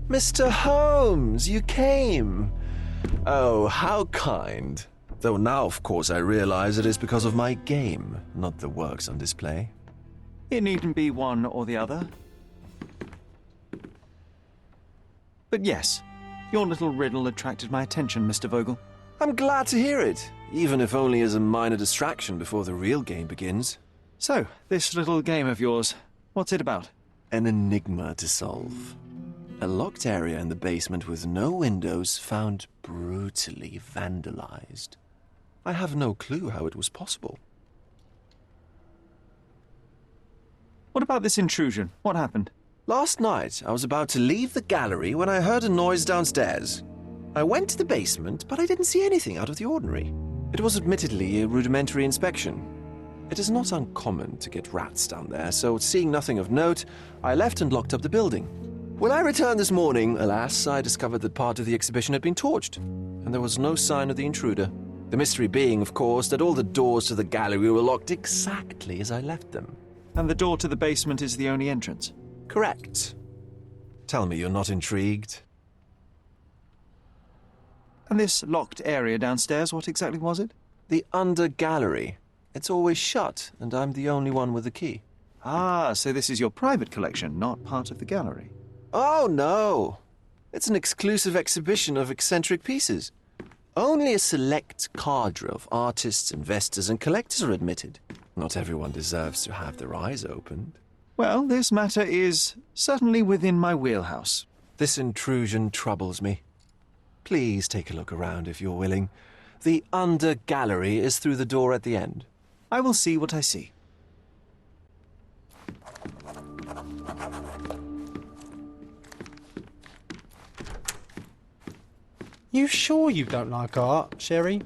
Mr. Holmes, you came. Oh, how kind. Though now, of course, I realize it is because of my game, not the works on display. It needn't be one or the other. But yes, your little riddle attracted my attention, Mr. Vogel. I'm glad to hear it, even if only as a minor distraction before the real game begins. So, this little game of yours, what's it about? An enigma to solve. A locked area in the basement with no windows found brutally vandalized. I have no clue how it was possible. What about this intrusion? What happened? Last night, I was about to leave the gallery when I heard a noise downstairs. I went to the basement, but I didn't see anything out of the ordinary. It was admittedly a rudimentary inspection. It is not uncommon to get rats down there, so seeing nothing of note, I left and locked up the building. When I returned this morning, alas, I discovered that part of the exhibition had been torched, and there was no sign of the intruder. The mystery being, of course, that all the doors to the gallery were locked exactly as I left them. And the door to the basement is the only entrance? Correct. Tell me you're not intrigued. And this locked area downstairs, what exactly was it? The under gallery. It's always shut, and I'm the only one with the key. Ah, so this is your private collection, not part of the gallery. Oh, no. It's an exclusive exhibition of eccentric pieces. Only a select cadre of artists, investors, and collectors are admitted. Not everyone deserves to have their eyes opened. Well, this matter is certainly within my wheelhouse. This intrusion troubles me. Please take a look around if you're willing. The under gallery is through the door at the end. I will see what I see. You sure you don't like art, Sherry?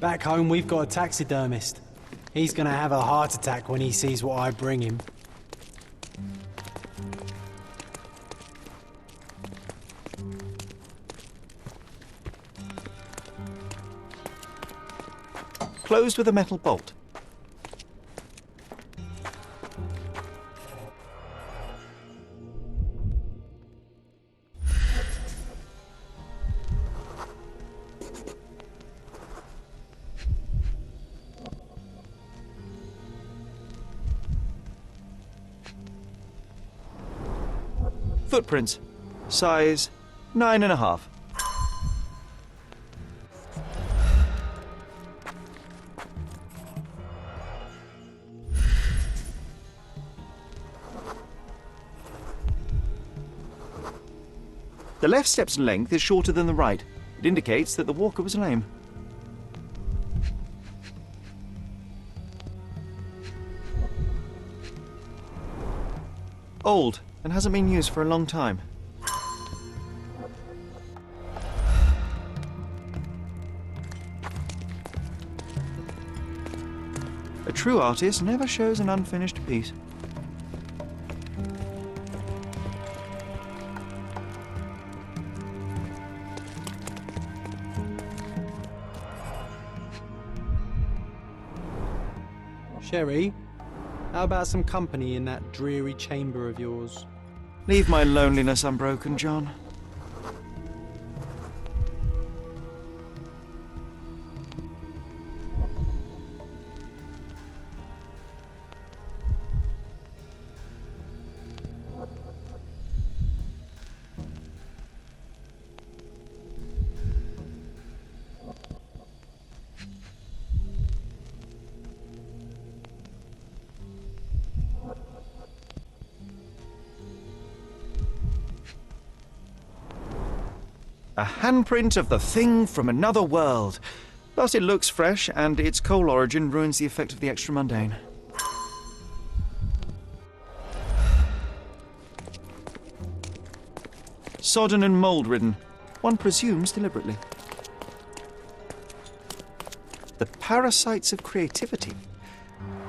Back home, we've got a taxidermist. He's gonna have a heart attack when he sees what I bring him. Closed with a metal bolt. Footprints. Size 9.5. The left step's length is shorter than the right. It indicates that the walker was lame. Old, and hasn't been used for a long time. A true artist never shows an unfinished piece. Sherry, how about some company in that dreary chamber of yours? Leave my loneliness unbroken, John. A handprint of the thing from another world. Plus it looks fresh, and its coal origin ruins the effect of the extra mundane. Sodden and mould-ridden. One presumes deliberately. The parasites of creativity.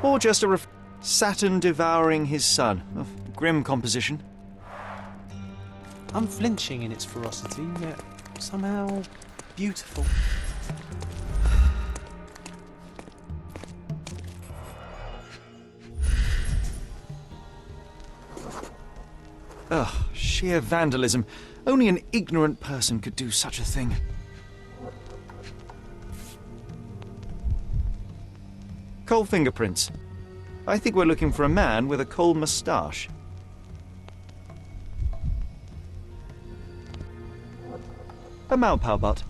Or just a Saturn devouring his son. Of grim composition. Unflinching in its ferocity, yet somehow beautiful. Ugh, sheer vandalism. Only an ignorant person could do such a thing. Coal fingerprints. I think we're looking for a man with a coal moustache. A Maupau butt.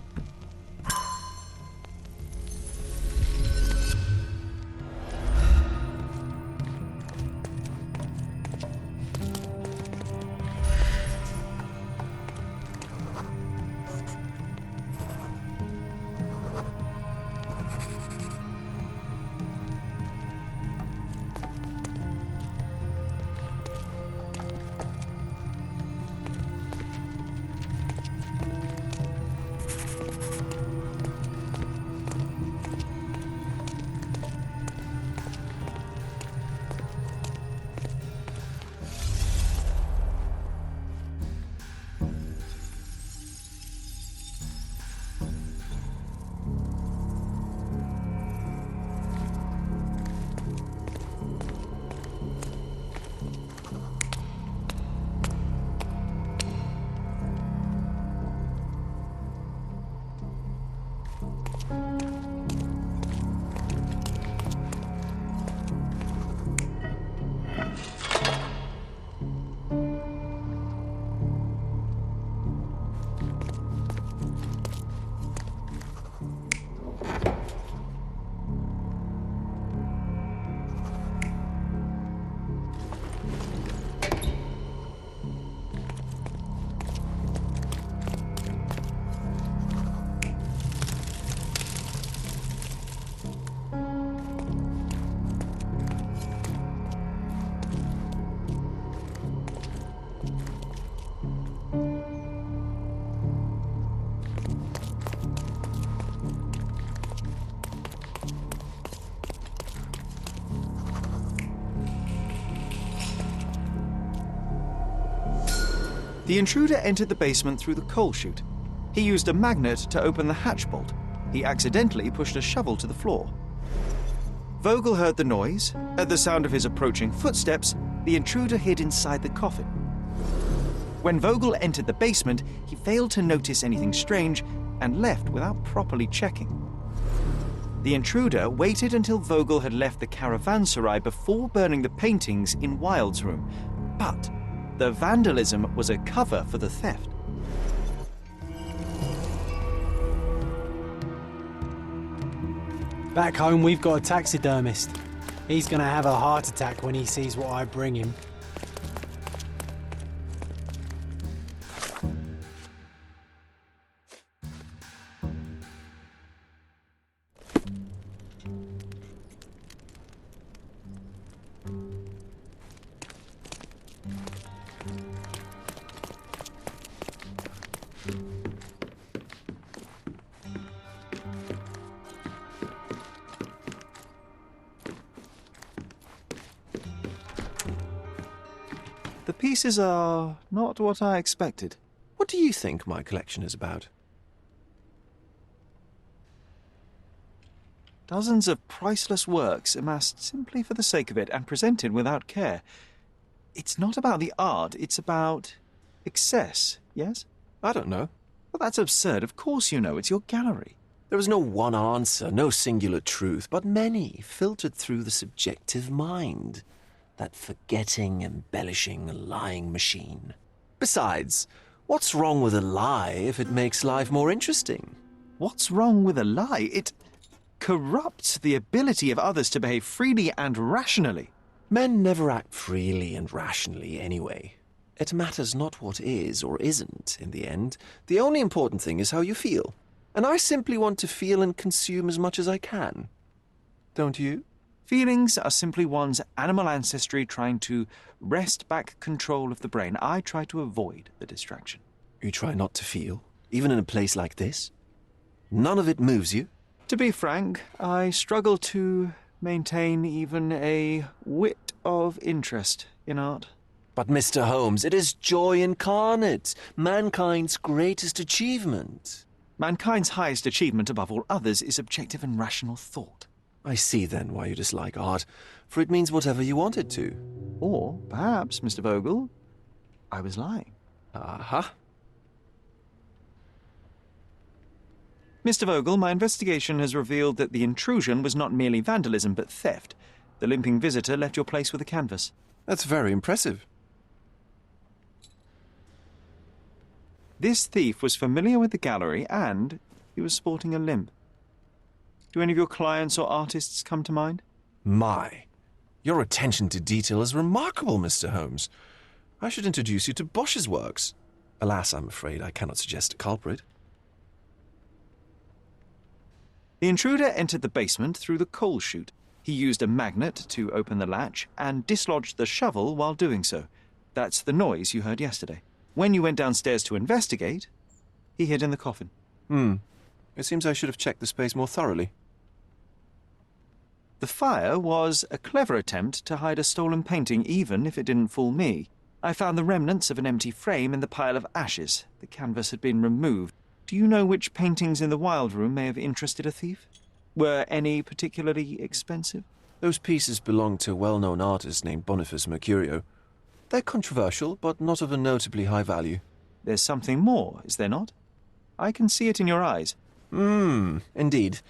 The intruder entered the basement through the coal chute. He used a magnet to open the hatch bolt. He accidentally pushed a shovel to the floor. Vogel heard the noise. At the sound of his approaching footsteps, the intruder hid inside the coffin. When Vogel entered the basement, he failed to notice anything strange and left without properly checking. The intruder waited until Vogel had left the caravanserai before burning the paintings in Wilde's room. But the vandalism was a cover for the theft. Back home, we've got a taxidermist. He's gonna have a heart attack when he sees what I bring him. The pieces are not what I expected. What do you think my collection is about? Dozens of priceless works amassed simply for the sake of it and presented without care. It's not about the art, it's about excess, yes? I don't know. Well, that's absurd. Of course you know. It's your gallery. There is no one answer, no singular truth, but many filtered through the subjective mind. That forgetting, embellishing, lying machine. Besides, what's wrong with a lie if it makes life more interesting? What's wrong with a lie? It corrupts the ability of others to behave freely and rationally. Men never act freely and rationally anyway. It matters not what is or isn't in the end. The only important thing is how you feel. And I simply want to feel and consume as much as I can. Don't you? Feelings are simply one's animal ancestry trying to wrest back control of the brain. I try to avoid the distraction. You try not to feel, even in a place like this? None of it moves you? To be frank, I struggle to maintain even a whit of interest in art. But, Mr. Holmes, it is joy incarnate, mankind's greatest achievement. Mankind's highest achievement above all others is objective and rational thought. I see then why you dislike art, for it means whatever you want it to. Or perhaps, Mr. Vogel, I was lying. Aha. Mr. Vogel, my investigation has revealed that the intrusion was not merely vandalism but theft. The limping visitor left your place with a canvas. That's very impressive. This thief was familiar with the gallery and he was sporting a limp. Do any of your clients or artists come to mind? My. Your attention to detail is remarkable, Mr. Holmes. I should introduce you to Bosch's works. Alas, I'm afraid I cannot suggest a culprit. The intruder entered the basement through the coal chute. He used a magnet to open the latch and dislodged the shovel while doing so. That's the noise you heard yesterday. When you went downstairs to investigate, he hid in the coffin. It seems I should have checked the space more thoroughly. The fire was a clever attempt to hide a stolen painting, even if it didn't fool me. I found the remnants of an empty frame in the pile of ashes. The canvas had been removed. Do you know which paintings in the Wild Room may have interested a thief? Were any particularly expensive? Those pieces belong to a well-known artist named Boniface Mercurio. They're controversial, but not of a notably high value. There's something more, is there not? I can see it in your eyes. Indeed.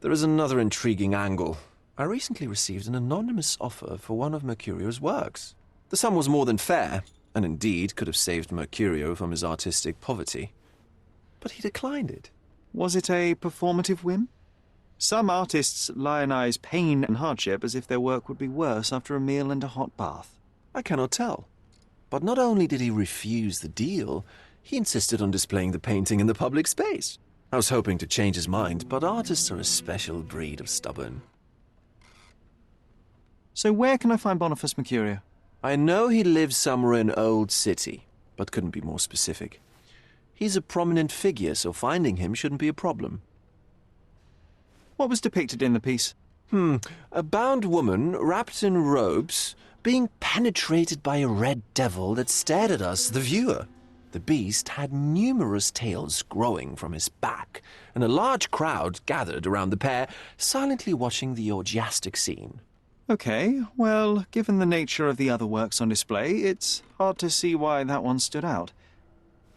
There is another intriguing angle. I recently received an anonymous offer for one of Mercurio's works. The sum was more than fair, and indeed could have saved Mercurio from his artistic poverty. But he declined it. Was it a performative whim? Some artists lionize pain and hardship as if their work would be worse after a meal and a hot bath. I cannot tell. But not only did he refuse the deal, he insisted on displaying the painting in the public space. I was hoping to change his mind, but artists are a special breed of stubborn. So where can I find Boniface Mercurio? I know he lives somewhere in Old City, but couldn't be more specific. He's a prominent figure, so finding him shouldn't be a problem. What was depicted in the piece? A bound woman, wrapped in robes, being penetrated by a red devil that stared at us, the viewer. The beast had numerous tails growing from his back, and a large crowd gathered around the pair, silently watching the orgiastic scene. Okay, well, given the nature of the other works on display, it's hard to see why that one stood out.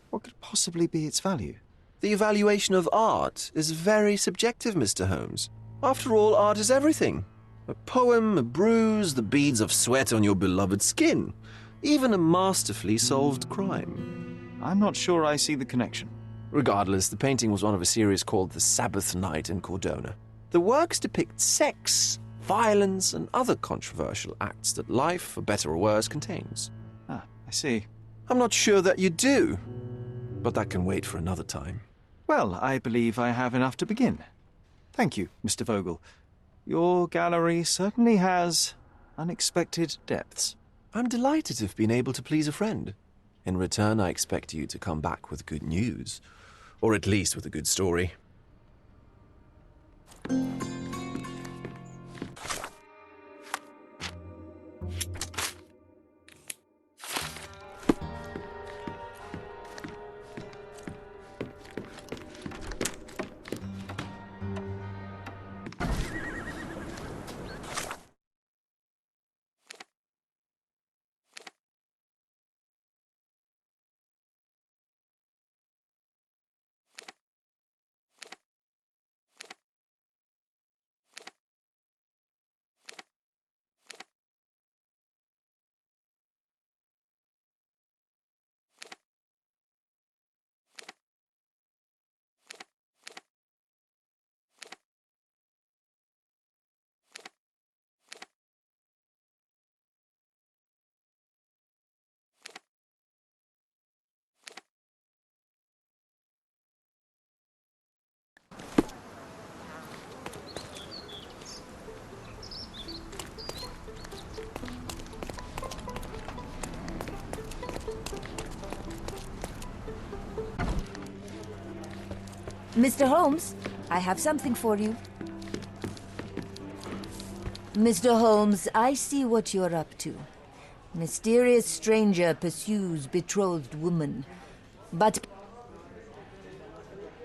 What could possibly be its value? The evaluation of art is very subjective, Mr. Holmes. After all, art is everything. A poem, a bruise, the beads of sweat on your beloved skin. Even a masterfully solved crime. I'm not sure I see the connection. Regardless, the painting was one of a series called The Sabbath Night in Cordona. The works depict sex, violence, and other controversial acts that life, for better or worse, contains. Ah, I see. I'm not sure that you do, but that can wait for another time. Well, I believe I have enough to begin. Thank you, Mr. Vogel. Your gallery certainly has unexpected depths. I'm delighted to have been able to please a friend. In return, I expect you to come back with good news, or at least with a good story. Mr. Holmes, I have something for you. Mr. Holmes, I see what you're up to. Mysterious stranger pursues betrothed woman. But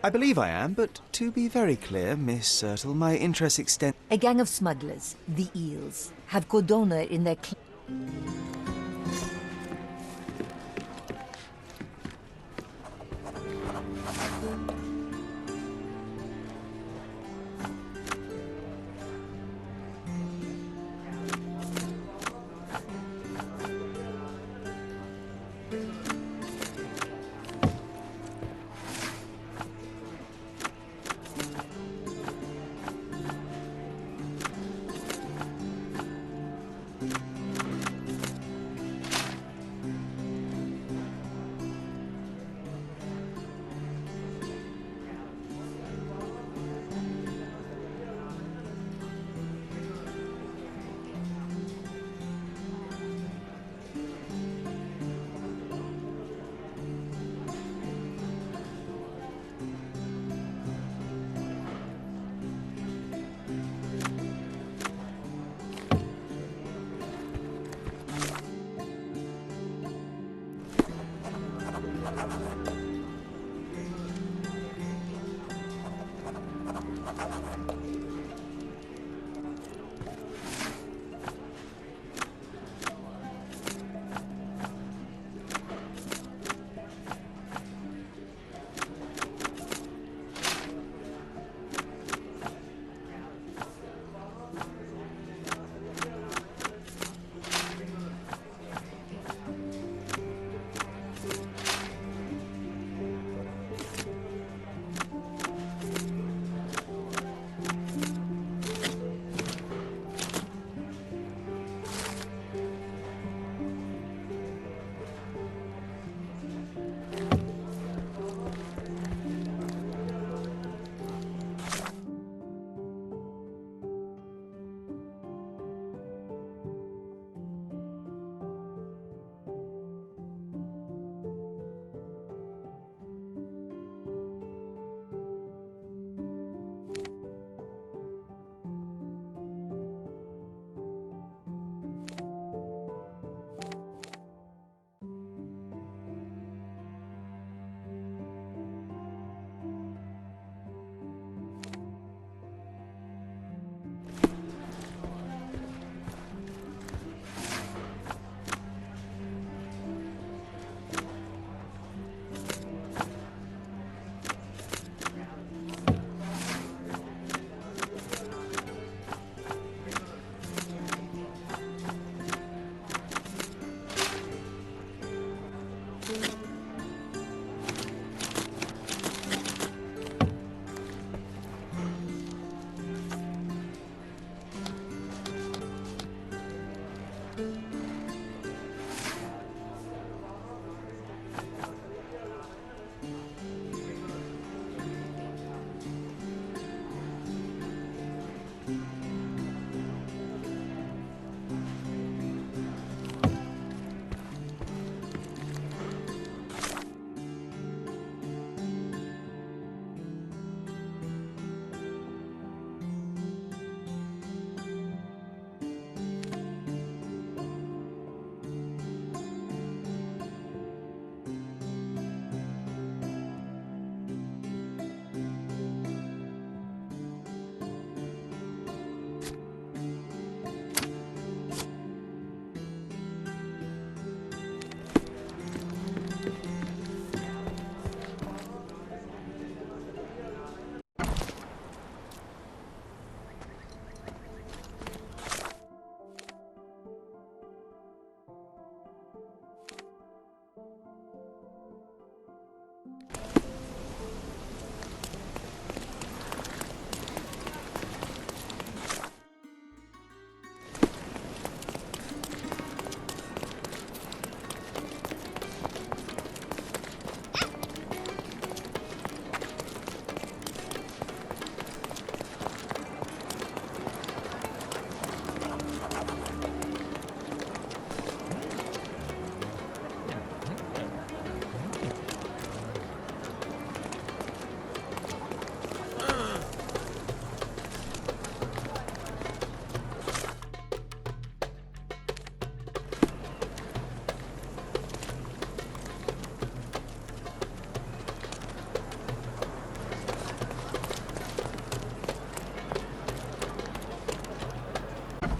I believe I am, but to be very clear, Miss Sertle, my interests extend... a gang of smugglers, the Eels, have Cordona in their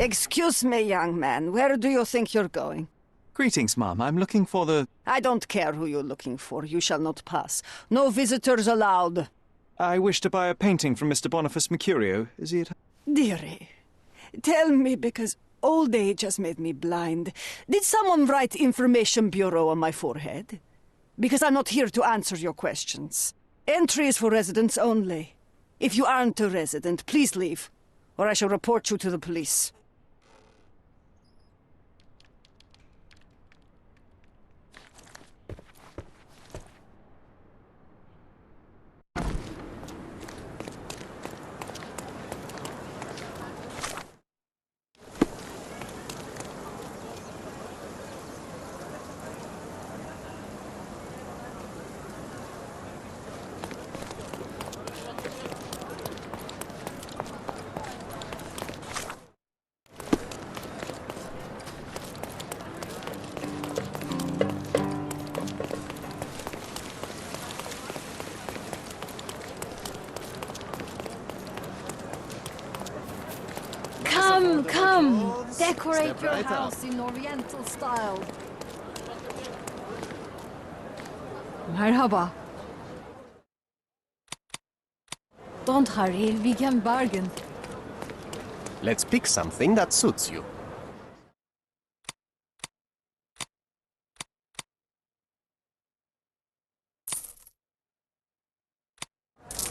Excuse me, young man. Where do you think you're going? Greetings, ma'am. I'm looking for the... I don't care who you're looking for. You shall not pass. No visitors allowed. I wish to buy a painting from Mr. Boniface Mercurio. Is he at... Dearie, tell me, because old age has made me blind. Did someone write Information Bureau on my forehead? Because I'm not here to answer your questions. Entry is for residents only. If you aren't a resident, please leave, or I shall report you to the police. Come! Decorate your house in Oriental style. Merhaba. Don't hurry, we can bargain. Let's pick something that suits you.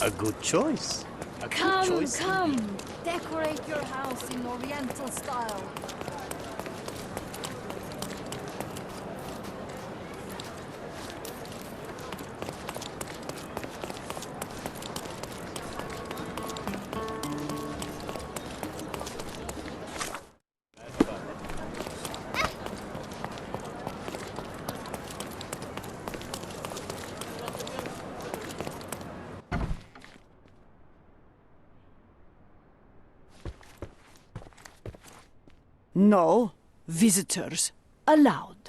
A good choice. A good choice. Come! Decorate your house in Oriental style. No visitors allowed.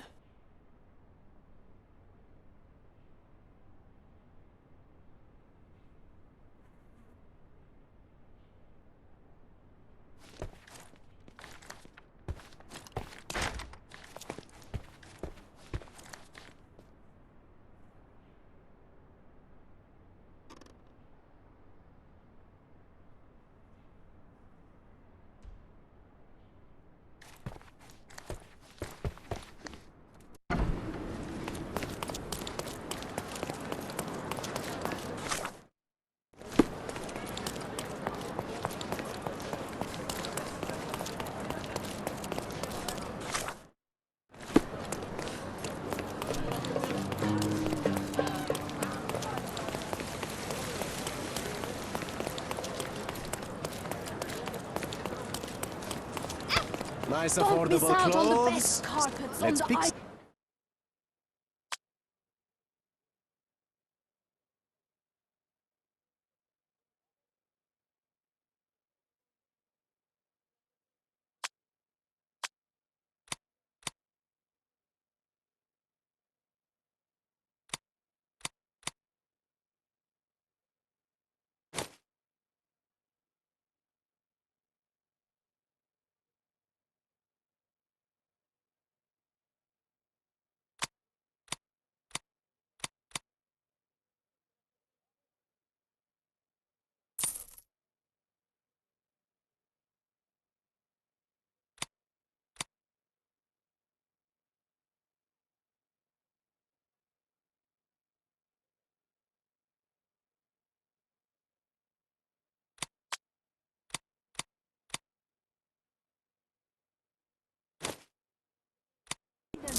Nice Don't miss affordable out on the clothes. best carpets Let's on pick the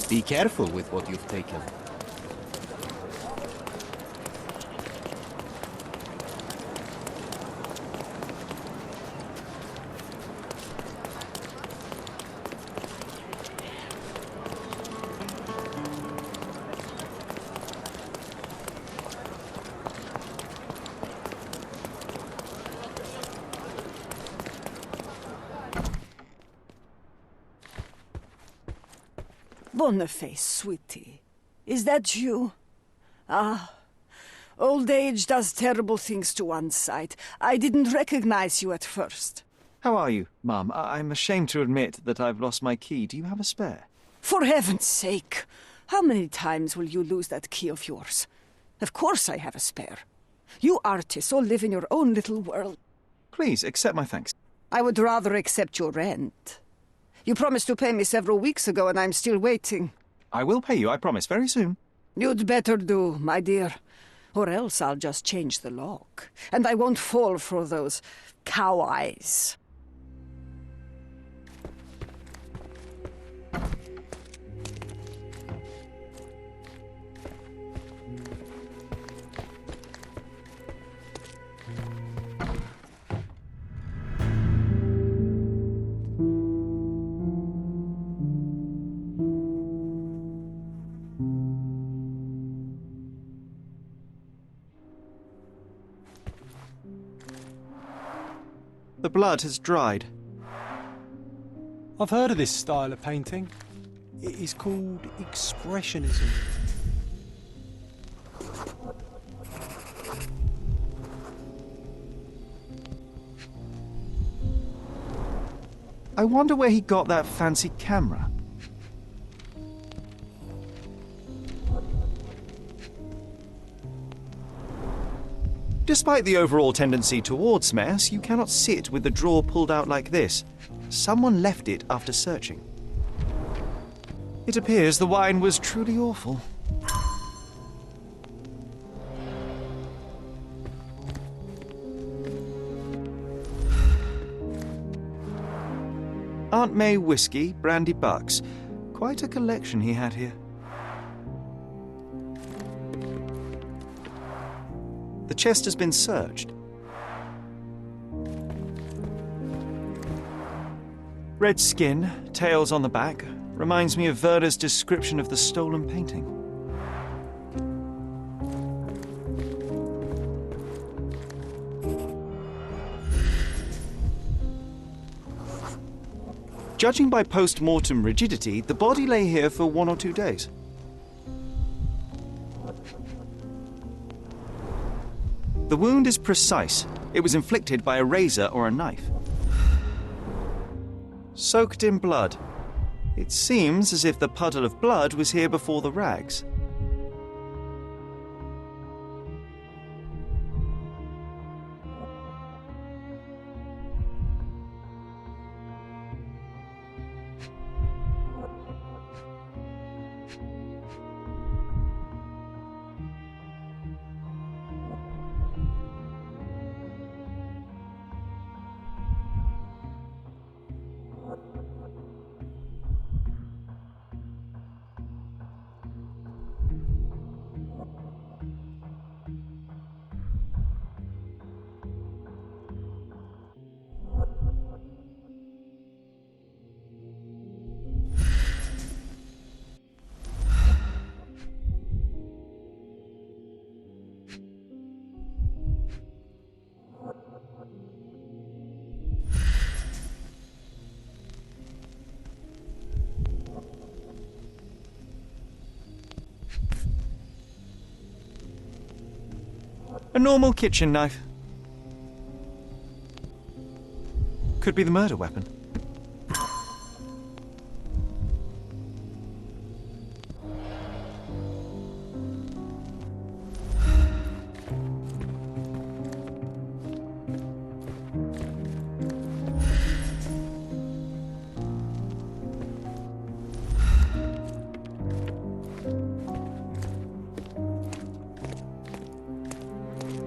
Be careful with what you've taken. Boniface, sweetie. Is that you? Ah, old age does terrible things to one's sight. I didn't recognize you at first. How are you, Mum? I'm ashamed to admit that I've lost my key. Do you have a spare? For heaven's sake! How many times will you lose that key of yours? Of course I have a spare. You artists all live in your own little world. Please, accept my thanks. I would rather accept your rent. You promised to pay me several weeks ago, and I'm still waiting. I will pay you, I promise, very soon. You'd better do, my dear. Or else I'll just change the lock. And I won't fall for those cow eyes. The blood has dried. I've heard of this style of painting. It is called Expressionism. I wonder where he got that fancy camera. Despite the overall tendency towards mess, you cannot sit with the drawer pulled out like this. Someone left it after searching. It appears the wine was truly awful. Aunt May whiskey, brandy bucks. Quite a collection he had here. The chest has been searched. Red skin, tails on the back, reminds me of Werder's description of the stolen painting. Judging by post-mortem rigidity, the body lay here for 1 or 2 days. The wound is precise. It was inflicted by a razor or a knife. Soaked in blood. It seems as if the puddle of blood was here before the rags. A normal kitchen knife. Could be the murder weapon.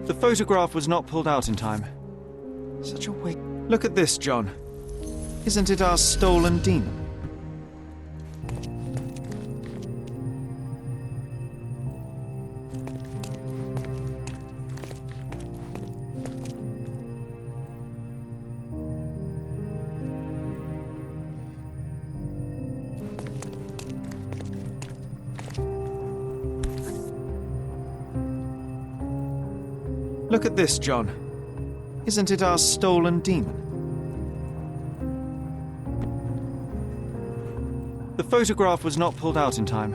The photograph was not pulled out in time. Such a waste. Look at this, John. Isn't it our stolen demon? Look at this, John. Isn't it our stolen demon? The photograph was not pulled out in time.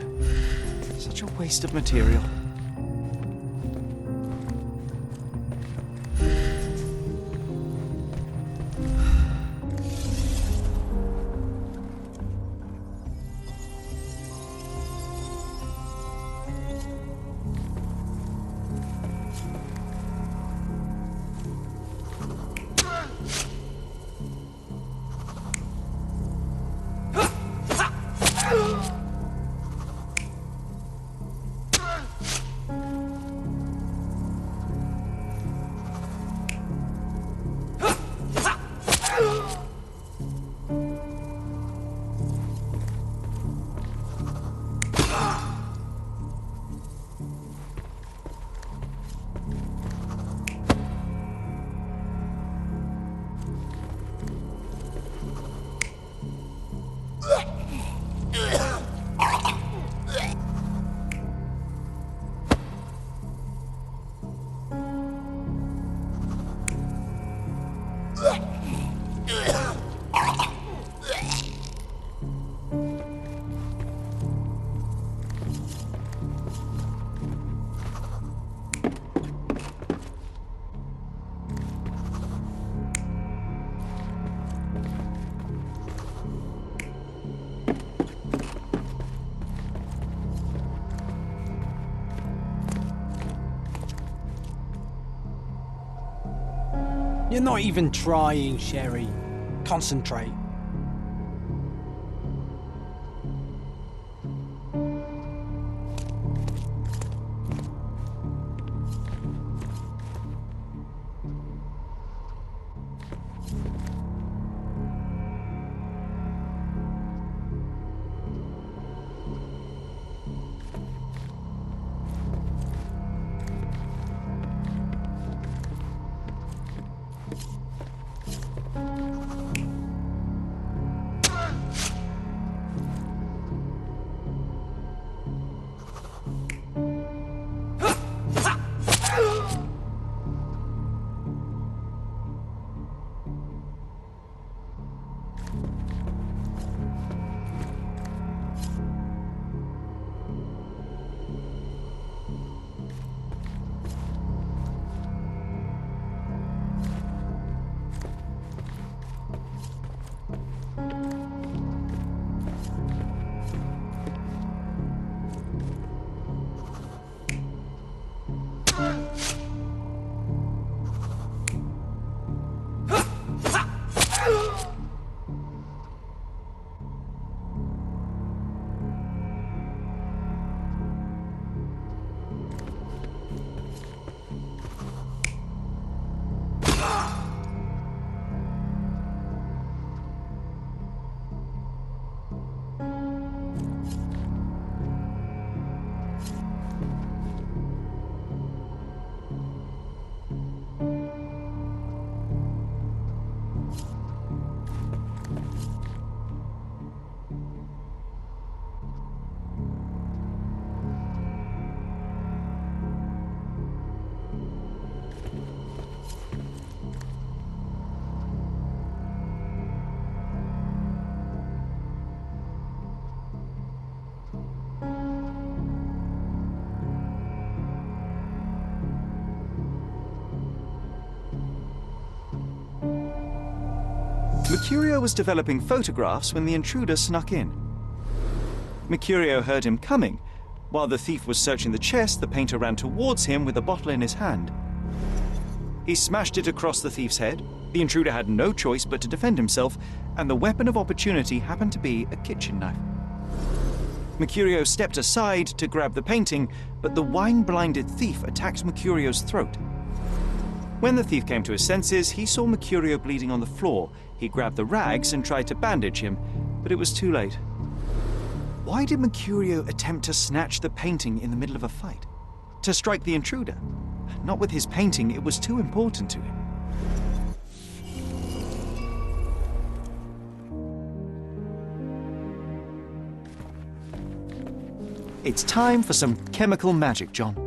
Such a waste of material. You're not even trying, Sherry. Concentrate. Mercurio was developing photographs when the intruder snuck in. Mercurio heard him coming. While the thief was searching the chest, the painter ran towards him with a bottle in his hand. He smashed it across the thief's head. The intruder had no choice but to defend himself, and the weapon of opportunity happened to be a kitchen knife. Mercurio stepped aside to grab the painting, but the wine-blinded thief attacked Mercurio's throat. When the thief came to his senses, he saw Mercurio bleeding on the floor. He grabbed the rags and tried to bandage him, but it was too late. Why did Mercurio attempt to snatch the painting in the middle of a fight? To strike the intruder? Not with his painting, it was too important to him. It's time for some chemical magic, John.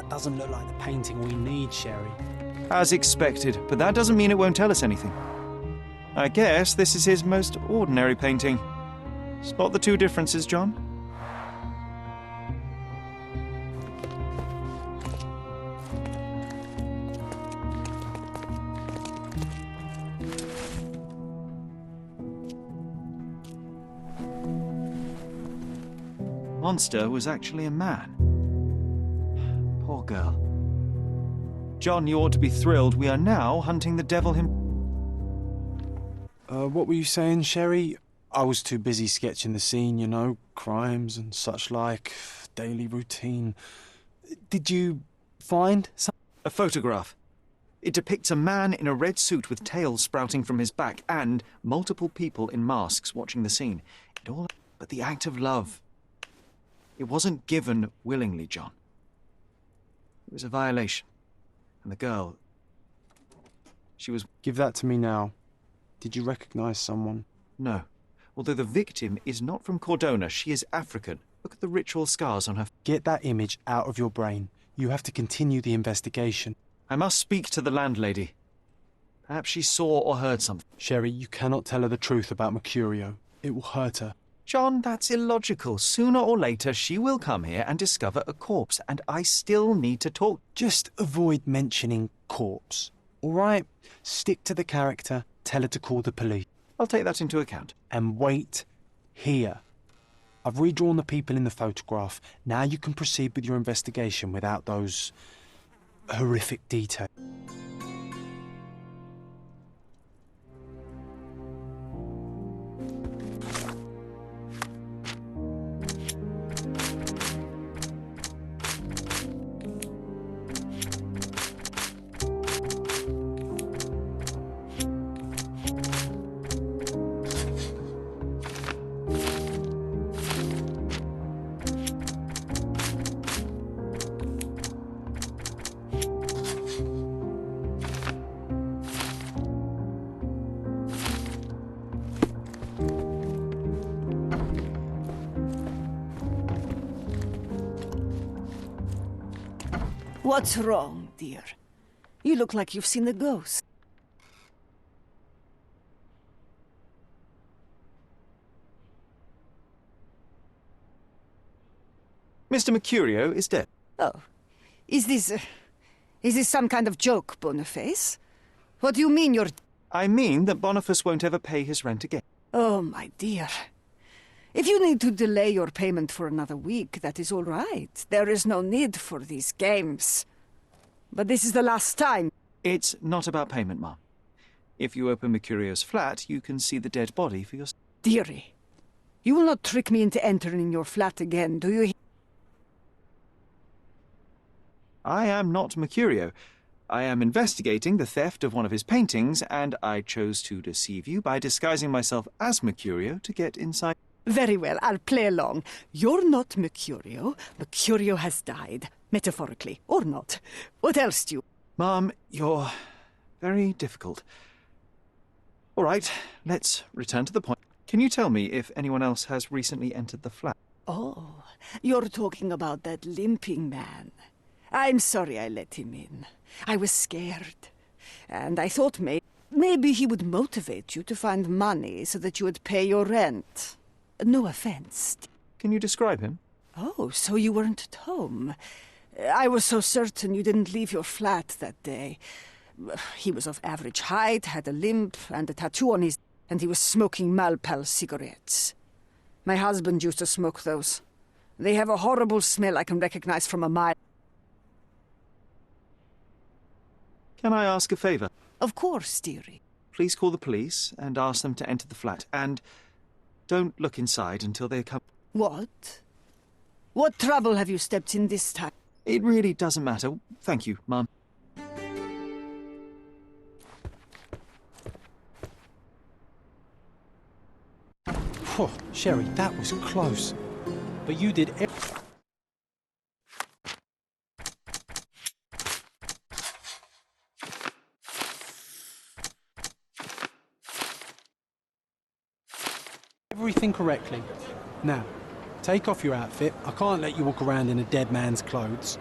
That doesn't look like the painting we need, Sherry. As expected, but that doesn't mean it won't tell us anything. I guess this is his most ordinary painting. Spot the two differences, John? Monster was actually a man. Poor girl. John, you ought to be thrilled. We are now hunting the devil him. What were you saying, Sherry? I was too busy sketching the scene, you know, crimes and such like, daily routine. Did you find some? A photograph. It depicts a man in a red suit with tails sprouting from his back and multiple people in masks watching the scene. It all, but the act of love. It wasn't given willingly, John. It was a violation. And the girl, she was... Give that to me now. Did you recognize someone? No. Although the victim is not from Cordona, she is African. Look at the ritual scars on her... Get that image out of your brain. You have to continue the investigation. I must speak to the landlady. Perhaps she saw or heard something. Sherry, you cannot tell her the truth about Mercurio. It will hurt her. John, that's illogical. Sooner or later, she will come here and discover a corpse, and I still need to talk. Just avoid mentioning corpse, all right? Stick to the character, tell her to call the police. I'll take that into account. And wait here. I've redrawn the people in the photograph. Now you can proceed with your investigation without those horrific details. What's wrong, dear? You look like you've seen a ghost. Mr. Mercurio is dead. Oh, is this some kind of joke, Boniface? What do you mean you're... I mean that Boniface won't ever pay his rent again. Oh, my dear. If you need to delay your payment for another week, that is all right. There is no need for these games. But this is the last time. It's not about payment, Mum. If you open Mercurio's flat, you can see the dead body for yourself. Dearie, you will not trick me into entering your flat again, do you? I am not Mercurio. I am investigating the theft of one of his paintings, and I chose to deceive you by disguising myself as Mercurio to get inside. Very well, I'll play along. You're not Mercurio. Mercurio has died, metaphorically, or not. What else do you... Mom, you're very difficult. All right, let's return to the point. Can you tell me if anyone else has recently entered the flat? Oh, you're talking about that limping man. I'm sorry I let him in. I was scared. And I thought maybe he would motivate you to find money so that you would pay your rent. No offense. Can you describe him? Oh, so you weren't at home. I was so certain you didn't leave your flat that day. He was of average height, had a limp, and a tattoo on his... and he was smoking Malpal cigarettes. My husband used to smoke those. They have a horrible smell I can recognize from a mile. Can I ask a favor? Of course, dearie. Please call the police and ask them to enter the flat, and don't look inside until they come. What? What trouble have you stepped in this time? It really doesn't matter. Thank you, Mum. Phew, Sherry, that was close. But you did everything correctly. Now, take off your outfit. I can't let you walk around in a dead man's clothes.